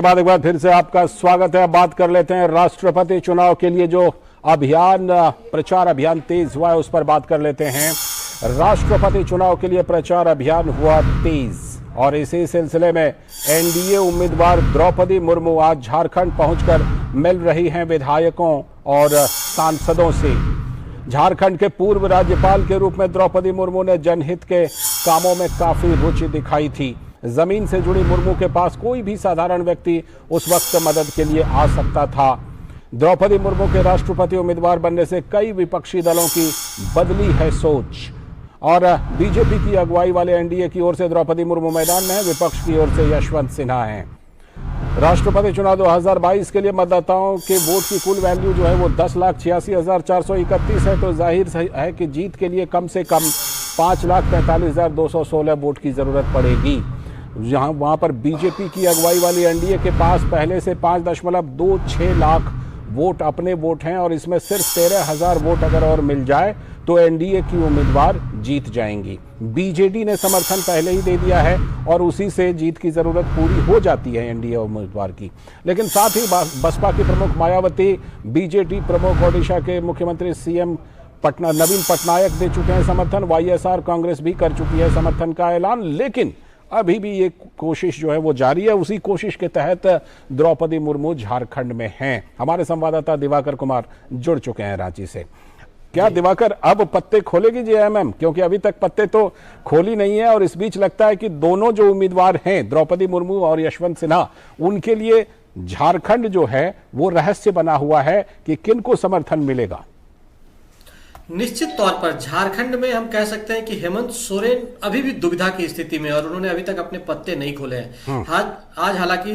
बाद एक बार फिर से आपका स्वागत है। बात कर लेते हैं राष्ट्रपति चुनाव के लिए जो प्रचार अभियान तेज हुआ है उस पर बात कर लेते हैं। राष्ट्रपति चुनाव के लिए प्रचार अभियान हुआ तेज और इसी सिलसिले में एनडीए उम्मीदवार द्रौपदी मुर्मू आज झारखंड पहुंचकर मिल रही हैं विधायकों और सांसदों से। झारखंड के पूर्व राज्यपाल के रूप में द्रौपदी मुर्मू ने जनहित के कामों में काफी रुचि दिखाई थी। जमीन से जुड़ी मुर्मू के पास कोई भी साधारण व्यक्ति उस वक्त मदद के लिए आ सकता था। द्रौपदी मुर्मू के राष्ट्रपति उम्मीदवार बनने से कई विपक्षी दलों की बदली है सोच और बीजेपी की अगुवाई वाले एनडीए की ओर से द्रौपदी मुर्मू मैदान में है, विपक्ष की ओर से यशवंत सिन्हा हैं। राष्ट्रपति चुनाव 2022 के लिए मतदाताओं के वोट की कुल वैल्यू जो है वो 10,86,431 है, तो जाहिर है कि जीत के लिए कम से कम 5,43,216 वोट की जरूरत पड़ेगी। वहां पर बीजेपी की अगुवाई वाली एनडीए के पास पहले से 5.26 लाख वोट अपने वोट हैं और इसमें सिर्फ 13,000 वोट अगर और मिल जाए तो एनडीए की उम्मीदवार जीत जाएंगी। बीजेडी ने समर्थन पहले ही दे दिया है और उसी से जीत की जरूरत पूरी हो जाती है एनडीए उम्मीदवार की। लेकिन साथ ही बसपा की प्रमुख मायावती, बीजेडी प्रमुख ओडिशा के मुख्यमंत्री सीएम नवीन पटनायक दे चुके हैं समर्थन। वाईएसआर कांग्रेस भी कर चुकी है समर्थन का ऐलान, लेकिन अभी भी ये कोशिश जो है वो जारी है। उसी कोशिश के तहत द्रौपदी मुर्मू झारखंड में हैं। हमारे संवाददाता दिवाकर कुमार जुड़ चुके हैं रांची से। क्या दिवाकर, अब पत्ते खोलेगी जेएमएम? क्योंकि अभी तक पत्ते तो खोली नहीं है और इस बीच लगता है कि दोनों जो उम्मीदवार हैं द्रौपदी मुर्मू और यशवंत सिन्हा, उनके लिए झारखंड जो है वो रहस्य बना हुआ है कि किनको समर्थन मिलेगा। निश्चित तौर पर झारखंड में हम कह सकते हैं कि हेमंत सोरेन अभी भी दुविधा की स्थिति में और उन्होंने अभी तक अपने पत्ते नहीं खोले हैं। आज हालांकि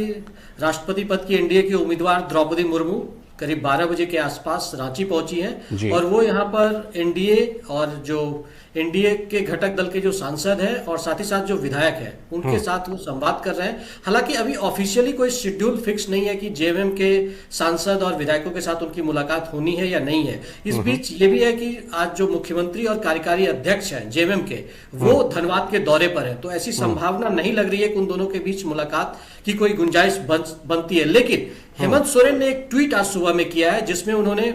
राष्ट्रपति पद की एनडीए की उम्मीदवार द्रौपदी मुर्मू करीब 12 बजे के आसपास रांची पहुंची हैं और वो यहाँ पर एनडीए और जो एनडीए के घटक दल के जो सांसद हैं और साथ ही साथ जो विधायक हैं उनके साथ वो संवाद कर रहे हैं। हालांकि अभी ऑफिशियली कोई शेड्यूल फिक्स नहीं है कि जेएमएम के सांसद और विधायकों के साथ उनकी मुलाकात होनी है या नहीं है। इस बीच ये भी है कि आज जो मुख्यमंत्री और कार्यकारी अध्यक्ष हैं जेएमएम के, वो धनबाद के दौरे पर है, तो ऐसी संभावना नहीं लग रही है कि उन दोनों के बीच मुलाकात की कोई गुंजाइश बनती है। लेकिन हेमंत सोरेन ने एक ट्वीट आज सुबह में किया है जिसमें उन्होंने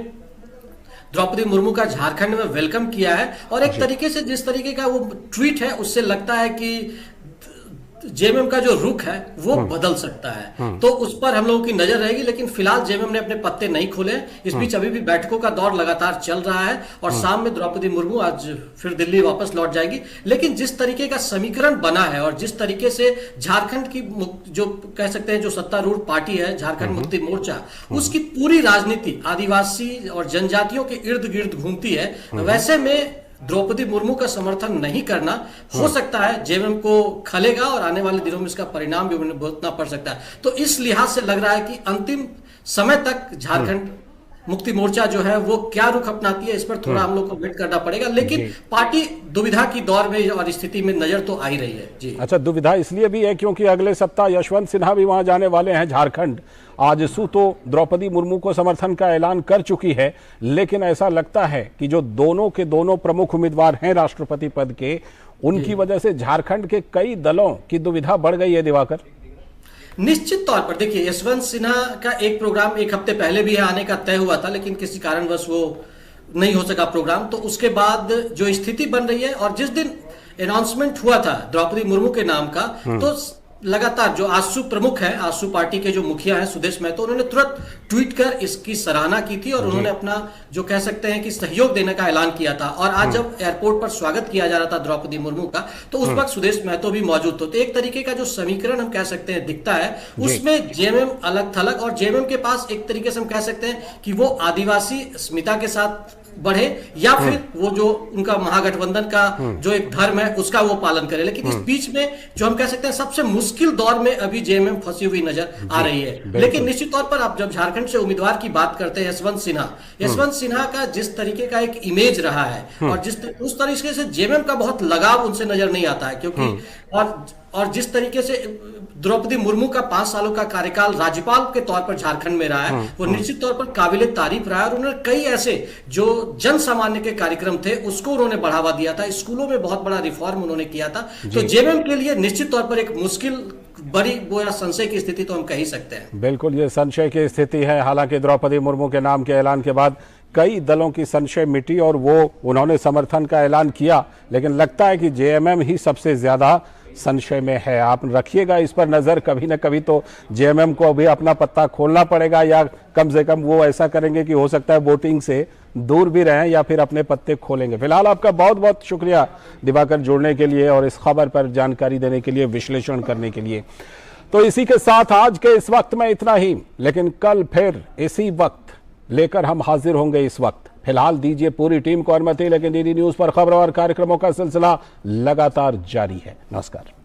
द्रौपदी मुर्मू का झारखंड में वेलकम किया है और एक तरीके से जिस तरीके का वो ट्वीट है उससे लगता है कि जेएमएम का जो रुख है वो बदल सकता है, तो उस पर हम लोगों की नजर रहेगी। लेकिन फिलहाल जेएमएम ने अपने पत्ते नहीं खोले। इस बीच अभी भी बैठकों का दौर लगातार चल रहा है और शाम में द्रौपदी मुर्मू आज फिर दिल्ली वापस लौट जाएगी। लेकिन जिस तरीके का समीकरण बना है और जिस तरीके से झारखंड की जो कह सकते हैं जो सत्तारूढ़ पार्टी है झारखंड मुक्ति मोर्चा, उसकी पूरी राजनीति आदिवासी और जनजातियों के इर्द गिर्द घूमती है, वैसे में द्रौपदी मुर्मू का समर्थन नहीं करना हो सकता है जेएमएम को खलेगा और आने वाले दिनों में इसका परिणाम भी उन्हें भुगतना पड़ सकता है। तो इस लिहाज से लग रहा है कि अंतिम समय तक झारखंड मुक्ति मोर्चा जो है वो क्या रुख अपनाती है, इस पर थोड़ा हम लोग को वेट करना पड़ेगा। लेकिन पार्टी दुविधा की दौर में और स्थिति में नजर तो आ ही रही है जी। अच्छा, दुविधा इसलिए भी है क्योंकि अगले सप्ताह यशवंत सिन्हा भी वहां जाने वाले हैं झारखंड। आजसू तो द्रौपदी मुर्मू को समर्थन का ऐलान कर चुकी है, लेकिन ऐसा लगता है कि जो दोनों के दोनों प्रमुख उम्मीदवार हैं राष्ट्रपति पद के, उनकी वजह से झारखंड के कई दलों की दुविधा बढ़ गई है। दिवाकर, निश्चित तौर पर देखिए, यशवंत सिन्हा का एक प्रोग्राम एक हफ्ते पहले भी आने का तय हुआ था, लेकिन किसी कारणवश वो नहीं हो सका प्रोग्राम। तो उसके बाद जो स्थिति बन रही है और जिस दिन अनाउंसमेंट हुआ था द्रौपदी मुर्मू के नाम का, तो लगातार जो आजसू प्रमुख है, आजसू पार्टी के जो मुखिया हैं सुदेश महतो, उन्होंने तुरंत ट्वीट कर इसकी सराहना की थी और उन्होंने अपना जो कह सकते हैं कि सहयोग देने का ऐलान किया था। और आज जब एयरपोर्ट पर स्वागत किया जा रहा था द्रौपदी मुर्मू का, तो उस वक्त सुदेश महतो भी मौजूद थे। तो एक तरीके का जो समीकरण हम कह सकते हैं दिखता है, उसमें जेएमएम अलग थलग और जेएमएम के पास एक तरीके से हम कह सकते हैं कि वो आदिवासी अस्मिता के साथ बढ़े या फिर वो जो उनका महागठबंधन का जो एक धर्म है उसका वो पालन करे। लेकिन इस बीच में जो हम कह सकते हैं सबसे मुश्किल दौर में अभी जेएमएम फंसी हुई नजर आ रही है। लेकिन निश्चित तौर पर आप जब झारखंड से उम्मीदवार की बात करते हैं यशवंत सिन्हा का जिस तरीके का एक इमेज रहा है और उस तरीके से जेएमएम का बहुत लगाव उनसे नजर नहीं आता है, क्योंकि और जिस तरीके से द्रौपदी मुर्मू का 5 सालों का कार्यकाल राज्यपाल के तौर पर झारखंड में रहा है, वो निश्चित तौर पर काबिले तारीफ रहा है और उन्होंने कई ऐसे जो जन सामान्य के कार्यक्रम थे उसको उन्होंने बढ़ावा दिया था। स्कूलों में बहुत बड़ा रिफॉर्म उन्होंने किया था। तो जेएमएम के लिए निश्चित तौर पर एक मुश्किल बड़ी बोया संशय की स्थिति तो हम कह ही सकते हैं। बिल्कुल ये संशय की स्थिति है। हालांकि द्रौपदी मुर्मू के नाम के ऐलान के बाद कई दलों की संशय मिटी और उन्होंने समर्थन का ऐलान किया, लेकिन लगता है कि जेएमएम ही सबसे ज्यादा संशय में है। आप रखिएगा इस पर नजर, कभी ना कभी तो जेएमएम को भी अपना पत्ता खोलना पड़ेगा, या कम से कम वो ऐसा करेंगे कि हो सकता है वोटिंग से दूर भी रहें या फिर अपने पत्ते खोलेंगे। फिलहाल आपका बहुत बहुत शुक्रिया दिवाकर, जुड़ने के लिए और इस खबर पर जानकारी देने के लिए, विश्लेषण करने के लिए। तो इसी के साथ आज के इस वक्त में इतना ही, लेकिन कल फिर इसी वक्त लेकर हम हाजिर होंगे। इस वक्त फिलहाल दीजिए पूरी टीम को अनुमति, लेकिन डीडी न्यूज पर खबरों और कार्यक्रमों का सिलसिला लगातार जारी है। नमस्कार।